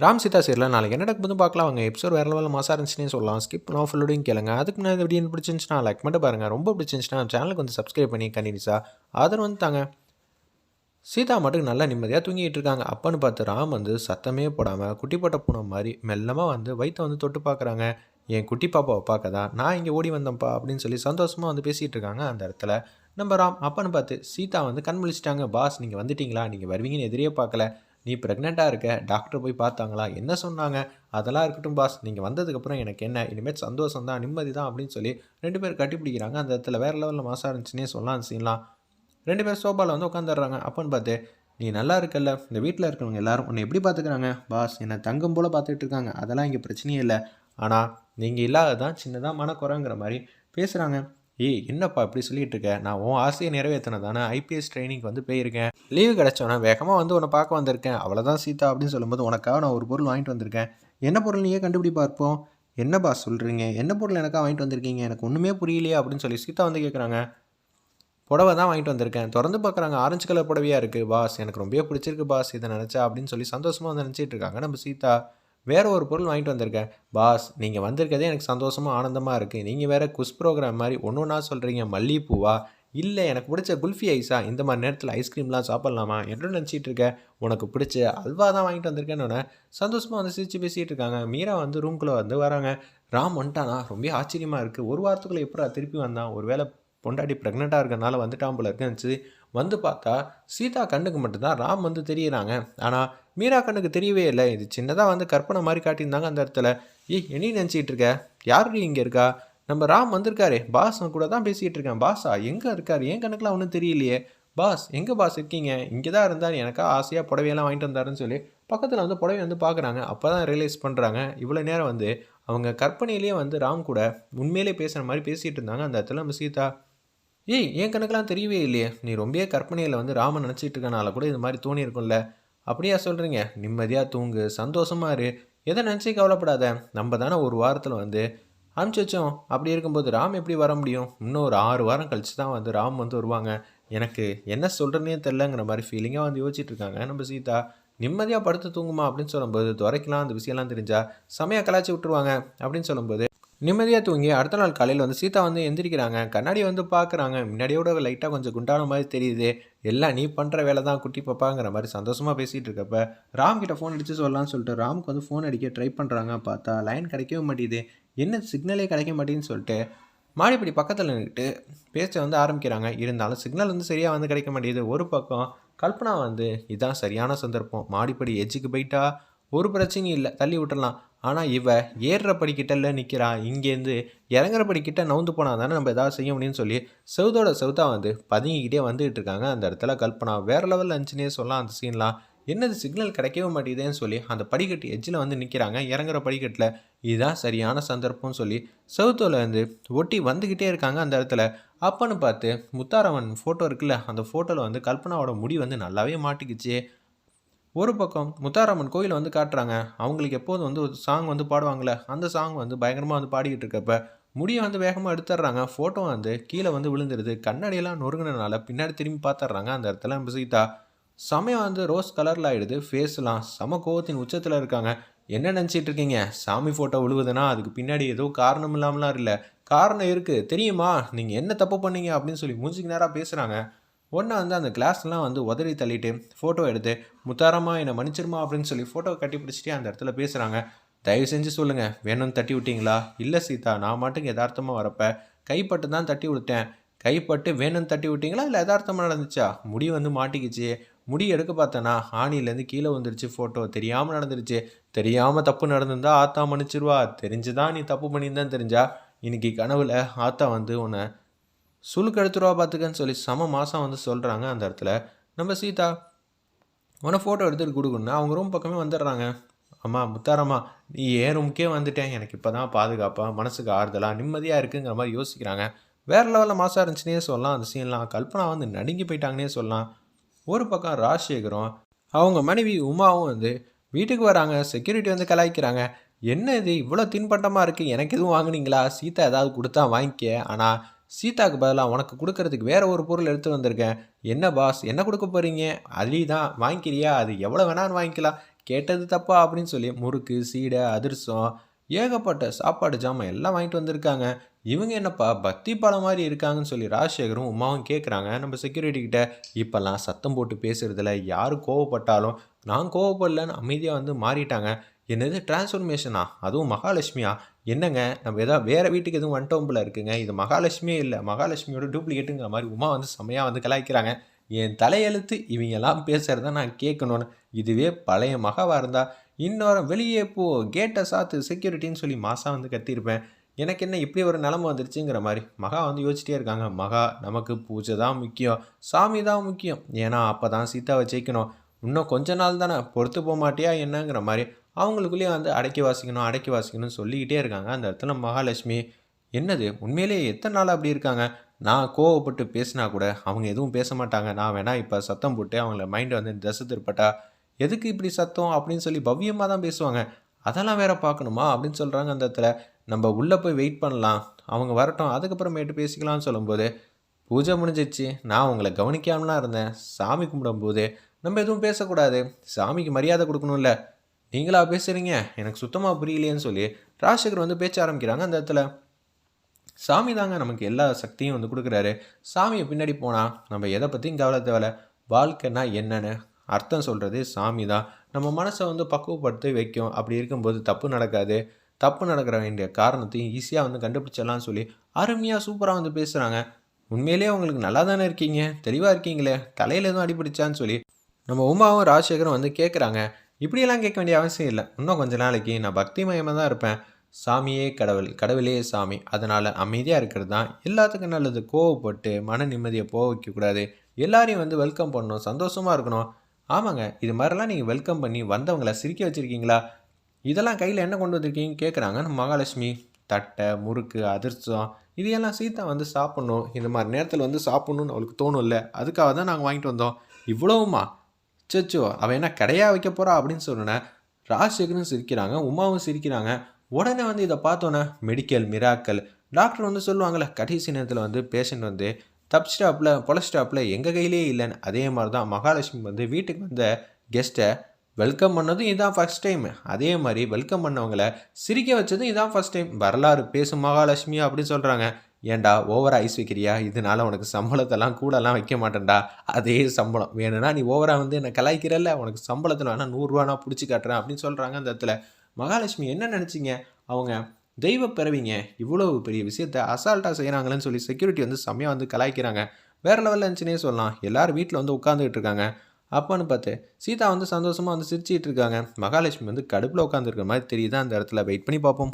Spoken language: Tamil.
ராம் சீதா சீரியல் நாளைக்கு என்ன நடக்குதுன்னு பார்க்கலாம். அவங்க எபிசோட் வேறு லெவலில் மாசாக இருந்துச்சுன்னே சொல்லலாம். ஸ்கிப் பண்ணால் ஃபுல்லோடையும் கேளுங்க. அதுக்கு முன்னாடி இந்த வீடியோ பிடிச்சிருந்துச்சுன்னா லைக் மட்டும் பாருங்கள். ரொம்ப பிடிச்சிருந்துச்சுன்னா சேனலுக்கு வந்து சப்ஸ்கிரைப் பண்ணி கண்டினியூஸாக ஆதரவு வந்து தாங்க. சீதா மட்டும் நல்லா நிம்மதியாக தூங்கிட்டு இருக்காங்க. அப்பன்னு பார்த்து ராம் வந்து சத்தமே போடாமல் குட்டி போட்ட பூனை மாதிரி மெல்லமாக வந்து வயிற்றை வந்து தொட்டு பார்க்குறாங்க. என் குட்டி பாப்பாவை பார்க்க தான் நான் இங்கே ஓடி வந்தேன்ப்பா அப்படின்னு சொல்லி சந்தோஷமாக வந்து பேசிகிட்டு இருக்காங்க. அந்த இடத்துல நம்ம ராம் அப்பன்னு பார்த்து சீதா வந்து கண் முழிச்சிட்டாங்க. பாஸ் நீங்கள் வந்துட்டீங்களா, நீங்கள் வருவீங்கன்னு எதிரியே பார்க்கல, நீ ப்ரெக்னெண்ட்டாக இருக்க, டாக்டர் போய் பார்த்தாங்களா, என்ன சொன்னாங்க, அதெல்லாம் இருக்கட்டும் பாஸ், நீங்கள் வந்ததுக்கப்புறம் எனக்கு என்ன, இனிமேல் சந்தோஷம் தான், நிம்மதி தான் அப்படின்னு சொல்லி 2 பேர் கட்டி பிடிக்கிறாங்க. அந்த இடத்துல வேறு லெவலில் மாசாக இருந்துச்சுன்னே சொல்லலாம். அந்த சீன்லாம் 2 பேர் சோபாவில் வந்து உட்காந்துடுறாங்க. அப்பன்னு பார்த்து நீ நல்லா இருக்கல்ல, இந்த வீட்டில் இருக்கிறவங்க எல்லாரும் உன்னை எப்படி பார்த்துக்கிறாங்க பாஸ், என்னை தங்கம் போல் பார்த்துட்டு இருக்காங்க, அதெல்லாம் இங்கே பிரச்சனையே இல்லை, ஆனால் நீங்கள் இல்லாததான் சின்னதாக மனக்குறைங்கிற மாதிரி பேசுகிறாங்க. ஏய் என்னப்பா இப்படி சொல்லிட்டு இருக்க, நான் உன் ஆசையை நிறைவேற்றினதானே ஐபிஎஸ் ட்ரைனிங் வந்து போயிருக்கேன், லீவு கிடச்சோன்னே வேகமாக வந்து உன்னை பார்க்க வந்திருக்கேன், அவ்வளோதான் சீதா அப்படின்னு சொல்லும்போது உனக்காக நான் ஒரு பொருள் வாங்கிட்டு வந்திருக்கேன், என்ன பொருள் நீயே கண்டுபிடி பார்ப்போம். என்ன பாஸ் சொல்கிறீங்க, என்ன பொருள் எனக்காக வாங்கிட்டு வந்திருக்கீங்க, எனக்கு ஒன்றுமே புரியலையே அப்படின்னு சொல்லி சீதா வந்து கேட்குறாங்க. புடவை தான் வாங்கிட்டு வந்திருக்கேன், திறந்து பார்க்குறாங்க, ஆரஞ்சு கலர் புடவையாக இருக்குது பாஸ், எனக்கு ரொம்ப பிடிச்சிருக்கு பாஸ் இதை நினச்சா அப்படின்னு சொல்லி சந்தோஷமாக வந்து நினச்சிட்டு இருக்காங்க நம்ம சீதா. வேறு ஒரு பொருள் வாங்கிட்டு வந்திருக்கேன் பாஸ், நீங்கள் வந்திருக்கதே எனக்கு சந்தோஷமாக ஆனந்தமாக இருக்குது, நீங்கள் வேறு குஸ் ப்ரோக்ராம் மாதிரி ஒன்று ஒன்றா சொல்கிறீங்க, மல்லிகைப்பூவா இல்லை எனக்கு பிடிச்ச குல்ஃபி ஐஸா, இந்த மாதிரி நேரத்தில் ஐஸ்கிரீம்லாம் சாப்பிட்லாமா என்ன நினச்சிட்டு இருக்க, உனக்கு பிடிச்ச அல்வா தான் வாங்கிட்டு வந்திருக்கேன்னு சந்தோஷமாக வந்து சிரித்து பேசிகிட்டு இருக்காங்க. மீரா வந்து ரூம்குள்ளே வந்து வராங்க. ராம் வந்துட்டானா, ரொம்ப ஆச்சரியமாக இருக்குது, ஒரு வாரத்துக்குள்ளே எப்படா திருப்பி வந்தான், ஒரு வேளை பொண்டாட்டி ப்ரெக்னெண்ட்டாக இருக்கிறனால வந்துட்டான் போல இருக்குன்னு வந்து பார்த்தா சீதா கண்ணுக்கு மட்டும்தான் ராம் வந்து தெரியுறாங்க. ஆனால் மீரா கண்ணுக்கு தெரியவே இல்லை. இது சின்னதாக வந்து கற்பனை மாதிரி காட்டியிருந்தாங்க அந்த இடத்துல. ஏய் என்ன நினச்சிக்கிட்டு இருக்க, யாரு இங்கே இருக்கா, நம்ம ராம் வந்திருக்காரு பாஸ் கூட தான் பேசிகிட்டு இருக்கேன், பாஸா எங்கே இருக்கார், என் கணக்கெலாம் ஒன்றும் தெரியலையே, பாஸ் எங்கே பாஸ் இருக்கீங்க, இங்கே தான் இருந்தார், எனக்கா ஆசையாக புடவையெல்லாம் வாங்கிட்டு வந்தாருன்னு சொல்லி பக்கத்தில் வந்து புடவை வந்து பார்க்குறாங்க. அப்போ தான் ரியலைஸ் பண்ணுறாங்க இவ்வளோ நேரம் வந்து அவங்க கற்பனையிலேயே வந்து ராம் கூட உண்மையிலே பேசுகிற மாதிரி பேசிகிட்டு இருந்தாங்க அந்த இடத்துல நம்ம சீதா. ஏய் என் கணக்கெலாம் தெரியவே இல்லையே, நீ ரொம்ப கற்பனையில் வந்து ராமன் நினச்சிட்டு இருக்கனால கூட இது மாதிரி தோணி இருக்கும்ல, அப்படியா சொல்கிறீங்க, நிம்மதியாக தூங்கு, சந்தோஷமாக இரு, எதை நினச்சி கவலைப்படாத, நம்ம தானே ஒரு வாரத்தில் வந்து அனுப்பிச்சி வச்சோம், அப்படி இருக்கும்போது ராம் எப்படி வர முடியும், இன்னும் ஒரு 6 வாரம் கழிச்சு தான் வந்து ராம் வந்து வருவாங்க, எனக்கு என்ன சொல்கிறேன்னே தெரிலங்கிற மாதிரி ஃபீலிங்காக வந்து யோசிச்சுட்டு இருக்காங்க நம்ம சீதா. நிம்மதியாக படுத்து தூங்குமா அப்படின்னு சொல்லும்போது துறைக்கலாம் அந்த விஷயம்லாம் தெரிஞ்சால் செமையாக கலாச்சி விட்டுருவாங்க அப்படின்னு சொல்லும்போது நிம்மதியாக தூங்கி அடுத்த நாள் காலையில் வந்து சீதா வந்து எந்திரிக்கிறாங்க. கண்ணாடி வந்து பார்க்குறாங்க, முன்னாடியோட லைட்டாக கொஞ்சம் குண்டான மாதிரி தெரியுது, எல்லாம் நீ பண்ணுற வேலை தான் குட்டி பாப்பாங்கிற மாதிரி சந்தோஷமாக பேசிகிட்டு இருக்கப்ப ராம் கிட்ட ஃபோன் அடித்து சொல்லலாம்னு சொல்லிட்டு ராமுக்கு வந்து ஃபோன் அடிக்க ட்ரை பண்ணுறாங்க. பார்த்தா லைன் கிடைக்கவே மாட்டேங்குது, என்ன சிக்னலே கிடைக்க மாட்டேன்னு சொல்லிட்டு மாடிப்படி பக்கத்தில் நின்றுட்டு பேச்ச வந்து ஆரம்பிக்கிறாங்க. இருந்தாலும் சிக்னல் வந்து சரியாக வந்து கிடைக்க மாட்டேங்குது. ஒரு பக்கம் கல்பனா வந்து இதான் சரியான சந்தர்ப்பம், மாடிப்படி எஜ்ஜுக்கு போயிட்டா ஒரு பிரச்சனையும் இல்லை, தள்ளி விட்டுடலாம், ஆனால் இவ ஏறுற படிக்கிட்டல நிற்கிறா, இங்கேருந்து இறங்குற படிக்கிட்ட நவுந்து போனால் தானே நம்ம எதாவது செய்ய முடியும்னு சொல்லி செவுதோட செவுத்தா வந்து பதுங்கிக்கிட்டே வந்துகிட்டு இருக்காங்க. அந்த இடத்துல கல்பனா வேறு லெவலில் இருந்துச்சுன்னே சொல்லலாம். அந்த சீன்லாம் என்னது சிக்னல் கிடைக்கவே மாட்டேங்குதுன்னு சொல்லி அந்த படிக்கட்டு எஜ்ஜில் வந்து நிற்கிறாங்க. இறங்குற படிக்கட்டில் இதுதான் சரியான சந்தர்ப்பம்னு சொல்லி செவுத்தோல வந்து ஒட்டி வந்துக்கிட்டே இருக்காங்க அந்த இடத்துல. அப்பன்னு பார்த்து முத்தாரவன் ஃபோட்டோ இருக்குல்ல, அந்த ஃபோட்டோவில் வந்து கல்பனாவோட முடி வந்து நல்லாவே மாட்டிக்கிச்சு. ஒரு பக்கம் முத்தாரம்மன் கோயிலை வந்து காட்டுறாங்க. அவங்களுக்கு எப்போதும் வந்து ஒரு சாங் வந்து பாடுவாங்கள்ல, அந்த சாங் வந்து பயங்கரமாக வந்து பாடிக்கிட்டு இருக்கப்ப முடியை வந்து வேகமாக எடுத்துடுறாங்க. ஃபோட்டோ வந்து கீழே வந்து விழுந்துருது. கண்ணாடியெல்லாம் நொறுங்கினால பின்னாடி திரும்பி பார்த்துட்றாங்க. அந்த இடத்துல நம்ம சீதா சமயம் வந்து ரோஸ் கலரில் ஆகிடுது. ஃபேஸ்லாம் சம கோவத்தின் உச்சத்தில் இருக்காங்க. என்ன நினச்சிட்டு இருக்கீங்க, சாமி ஃபோட்டோ விழுவுதுன்னா அதுக்கு பின்னாடி ஏதோ காரணம் இல்லாமலாம் இல்லை, காரணம் இருக்குது தெரியுமா, நீங்கள் என்ன தப்பு பண்ணீங்க அப்படின்னு சொல்லி மூஞ்சிக்கு நேராக பேசுகிறாங்க. ஒன்று வந்து அந்த கிளாஸ்லாம் வந்து உதறி தள்ளிட்டு ஃபோட்டோ எடுத்து முத்தாரமாக என்னை மன்னிச்சிருமா அப்படின்னு சொல்லி ஃபோட்டோ கட்டி பிடிச்சிட்டு அந்த இடத்துல பேசுகிறாங்க. தயவு செஞ்சு சொல்லுங்கள், வேணும்னு தட்டி விட்டீங்களா, இல்லை சீதா நான் மாட்டுக்கு யதார்த்தமாக வரப்போ கைப்பட்டு தான் தட்டி விட்டேன், கைப்பட்டு வேணும்னு தட்டி விட்டீங்களா இல்லை யதார்த்தமாக நடந்துச்சா, முடி வந்து மாட்டிக்கிச்சு, முடி எடுக்க பார்த்தேன்னா ஆணிலேருந்து கீழே வந்துருச்சு, ஃபோட்டோ தெரியாமல் நடந்துருச்சு, தெரியாமல் தப்பு நடந்திருந்தா ஆத்தா மன்னிச்சிருவா, தெரிஞ்சுதான் நீ தப்பு பண்ணியிருந்தான்னு தெரிஞ்சா இன்னைக்கு கனவுல ஆத்தா வந்து உன்னை சுழுக்கு எடுத்துருவா பார்த்துக்கன்னு சொல்லி செம மாதம் வந்து சொல்கிறாங்க. அந்த இடத்துல நம்ம சீதா உன ஃபோட்டோ எடுத்துகிட்டு கொடுக்கணுன்னா அவங்க ரூம் பக்கமே வந்துடுறாங்க. அம்மா முத்தாரம்மா நீ ஏன் ரூமுக்கே வந்துட்டேன், எனக்கு இப்போ தான் பாதுகாப்பாக மனசுக்கு ஆறுதலாக நிம்மதியாக இருக்குங்கிற மாதிரி யோசிக்கிறாங்க. வேறு லெவலில் மாதம் இருந்துச்சுன்னே சொல்லலாம். அந்த சீன்லாம் கல்பனா வந்து நடுங்கி போயிட்டாங்கன்னே சொல்லலாம். ஒரு பக்கம் ராஜசேகரும் அவங்க மனைவி உமாவும் வந்து வீட்டுக்கு வராங்க. செக்யூரிட்டி வந்து கலாய்க்கிறாங்க. என்ன இது இவ்வளோ தின்பண்டமாக இருக்குது, எனக்கு எதுவும் வாங்கினீங்களா, சீதா ஏதாவது கொடுத்தா வாங்கிக்க, ஆனால் சீதாவுக்கு பதிலாக உனக்கு கொடுக்கறதுக்கு வேறு ஒரு பொருள் எடுத்து வந்திருக்கேன், என்ன பாஸ் என்ன கொடுக்க போகிறீங்க, அலி தான் வாங்கிக்கிறியா, அது எவ்வளோ வேணாலும் வாங்கிக்கலாம், கேட்டது தப்பா அப்படின்னு சொல்லி முறுக்கு, சீடை, அதிரசம், ஏகப்பட்ட சாப்பாடு ஜாமான் எல்லாம் வாங்கிட்டு வந்திருக்காங்க. இவங்க என்னப்பா பக்தி பாலம் மாதிரி இருக்காங்கன்னு சொல்லி ராஜசேகரும் உமாவும் கேட்குறாங்க நம்ம செக்யூரிட்டி கிட்ட. இப்போல்லாம் சத்தம் போட்டு பேசுறதுல யார் கோவப்பட்டாலும் நான் கோவப்படலன்னு அமைதியாக வந்து மாறிட்டாங்க. என்னது டிரான்ஸ்ஃபர்மேஷனா? அதுவும் மகாலட்சுமியா? என்னங்க நம்ம ஏதாவது வேறு வீட்டுக்கு எதுவும் வந்துட்டோம் போல இருக்குங்க. இது மகாலட்சுமியே இல்லை, மகாலட்சுமியோட டூப்ளிகேட்டுங்கிற மாதிரி உமா வந்து செம்மையாக வந்து கலாய்க்கிறாங்க. என் தலையெழுத்து இவங்கெல்லாம் பேசுகிறத நான் கேட்கணும்னு. இதுவே பழைய மகாவாக இருந்தால் இன்னொரு வெளியே போ, கேட்டை சாத்து, செக்யூரிட்டின்னு சொல்லி மாசா வந்து கத்தியிருப்பேன். எனக்கு என்ன இப்படி ஒரு நிலமை வந்துருச்சுங்கிற மாதிரி மகா வந்து யோசிச்சிட்டே இருக்காங்க. மகா, நமக்கு பூஜை தான் முக்கியம், சாமி தான் முக்கியம். ஏன்னா அப்போ தான் சீதாவை ஜெயிக்கணும். இன்னும் கொஞ்ச நாள் தானே, பொறுத்து போக மாட்டியா என்னங்கிற மாதிரி அவங்களுக்குள்ளேயே வந்து அடக்கி வாசிக்கணும் அடக்கி வாசிக்கணும்னு சொல்லிக்கிட்டே இருக்காங்க. அந்த இடத்துல மகாலட்சுமி, என்னது உண்மையிலேயே எத்தனை நாள் அப்படி இருக்காங்க? நான் கோவப்பட்டு பேசினா கூட அவங்க எதுவும் பேச மாட்டாங்க. நான் வேணா இப்போ சத்தம் போட்டு அவங்கள மைண்டை வந்து திசை திருப்பட்டா, எதுக்கு இப்படி சத்தம் அப்படின்னு சொல்லி பவ்யமாக தான் பேசுவாங்க. அதெல்லாம் வேற பார்க்கணுமா அப்படின்னு சொல்கிறாங்க. அந்த இடத்துல நம்ம உள்ளே போய் வெயிட் பண்ணலாம், அவங்க வரட்டும், அதுக்கப்புறமேட்டு பேசிக்கலாம்னு சொல்லும்போது, பூஜை முடிஞ்சிச்சு, நான் உங்களை கவனிக்காமலாம் இருந்தேன். சாமி கும்பிடும்போது நம்ம எதுவும் பேசக்கூடாது, சாமிக்கு மரியாதை கொடுக்கணும்ல, நீங்களா பேசுகிறீங்க, எனக்கு சுத்தமாக புரியலையேன்னு சொல்லி ராஜசேகர் வந்து பேச்ச ஆரம்பிக்கிறாங்க. அந்த இடத்துல சாமி தாங்க நமக்கு எல்லா சக்தியும் வந்து கொடுக்குறாரு. சாமியை பின்னாடி போனால் நம்ம எதை பற்றியும் கவலை தேவை. வாழ்க்கைன்னா என்னென்னு அர்த்தம் சொல்கிறது சாமி தான். நம்ம மனசை வந்து பக்குவப்படுத்தி வைக்கும். அப்படி இருக்கும்போது தப்பு நடக்காது. தப்பு நடக்கிற வேண்டிய காரணத்தையும் ஈஸியாக வந்து கண்டுபிடிச்சிடலாம்னு சொல்லி அருமையாக சூப்பராக வந்து பேசுகிறாங்க. உண்மையிலேயே உங்களுக்கு நல்லா தானே இருக்கீங்க, தெளிவாக இருக்கீங்களே, தலையில் எதுவும் அடிபிடிச்சான்னு சொல்லி நம்ம உமாவும் ராஜசேகரும் வந்து கேட்குறாங்க. இப்படியெல்லாம் கேட்க வேண்டிய அவசியம் இல்லை. இன்னும் கொஞ்ச நாளைக்கு நான் பக்தி மயமாக தான் இருப்பேன். சாமியே கடவுள், கடவுளே சாமி. அதனால் அமைதியாக இருக்கிறது தான் எல்லாத்துக்கும் நல்லது. கோவப்பட்டு மன நிம்மதியை போக வைக்கக்கூடாது. எல்லாரையும் வந்து வெல்கம் பண்ணணும், சந்தோஷமாக இருக்கணும். ஆமாங்க, இது மாதிரிலாம் நீங்கள் வெல்கம் பண்ணி வந்தவங்களை சிரிக்க வச்சுருக்கீங்களா? இதெல்லாம் கையில் என்ன கொண்டு வந்திருக்கீங்கன்னு கேட்குறாங்க நம்ம மகாலட்சுமி. தட்டை, முறுக்கு, அதிர்ஷ்டம், இதையெல்லாம் சீதா வந்து சாப்பிட்ணும். இந்த மாதிரி நேரத்தில் வந்து சாப்பிட்ணுன்னு அவளுக்கு தோணும்ல, அதுக்காக தான் நாங்கள் வாங்கிட்டு வந்தோம். இவ்வளவுமா? சச்சோ, அவள் என்ன கடையாக வைக்க போகிறா அப்படின்னு சொன்னேன். ராஜசேகரும் சிரிக்கிறாங்க, உமாவும் சிரிக்கிறாங்க. உடனே வந்து இதை பார்த்தோன்னே மெடிக்கல் மிராக்கல் டாக்டர் வந்து சொல்லுவாங்கள்ல, கடைசி நேரத்தில் வந்து பேஷண்ட் வந்து தப்பிச்சிட்டாப்புல பொழைச்சிட்டாப்புல எங்கள் கையிலே இல்லைன்னு. அதே மாதிரி தான் மகாலட்சுமி வந்து வீட்டுக்கு வந்த கெஸ்ட்டை வெல்கம் பண்ணதும் இதான் ஃபஸ்ட் டைம். அதே மாதிரி வெல்கம் பண்ணவங்கள சிரிக்க வச்சதும் இதான் ஃபஸ்ட் டைம். வரலாறு பேசும் மகாலட்சுமி அப்படின்னு சொல்கிறாங்க. ஏன்டா ஓவரா ஐஸ் வைக்கிறியா? இதனால உனக்கு சம்பளத்தெல்லாம் கூடலாம் வைக்க மாட்டேன்டா. அதே சம்பளம் வேணும்னா நீ ஓவரா வந்து என்னை கலாய்க்கிறல்ல, உனக்கு சம்பளத்தில் வேணால் 100 நான் பிடிச்சி காட்டுறேன் அப்படின்னு சொல்கிறாங்க. அந்த இடத்துல மகாலட்சுமி என்ன நினச்சிங்க? அவங்க தெய்வ பிறவிங்க, இவ்வளோ பெரிய விஷயத்த அசால்ட்டாக செய்கிறாங்களேன்னு சொல்லி செக்யூரிட்டி வந்து செம்மையாக வந்து கலாய்க்கிறாங்க. வேறு லெவலில் இருந்துச்சுன்னே சொல்லலாம். எல்லோரும் வீட்டில் வந்து உட்காந்துக்கிட்டு இருக்காங்க. அப்போன்னு பார்த்து சீதா வந்து சந்தோஷமாக வந்து சிரிச்சிட்டு இருக்காங்க. மகாலட்சுமி வந்து கடுப்பில் உட்காந்துருக்கிற மாதிரி தெரியுது. அந்த இடத்துல வெயிட் பண்ணி பார்ப்போம்.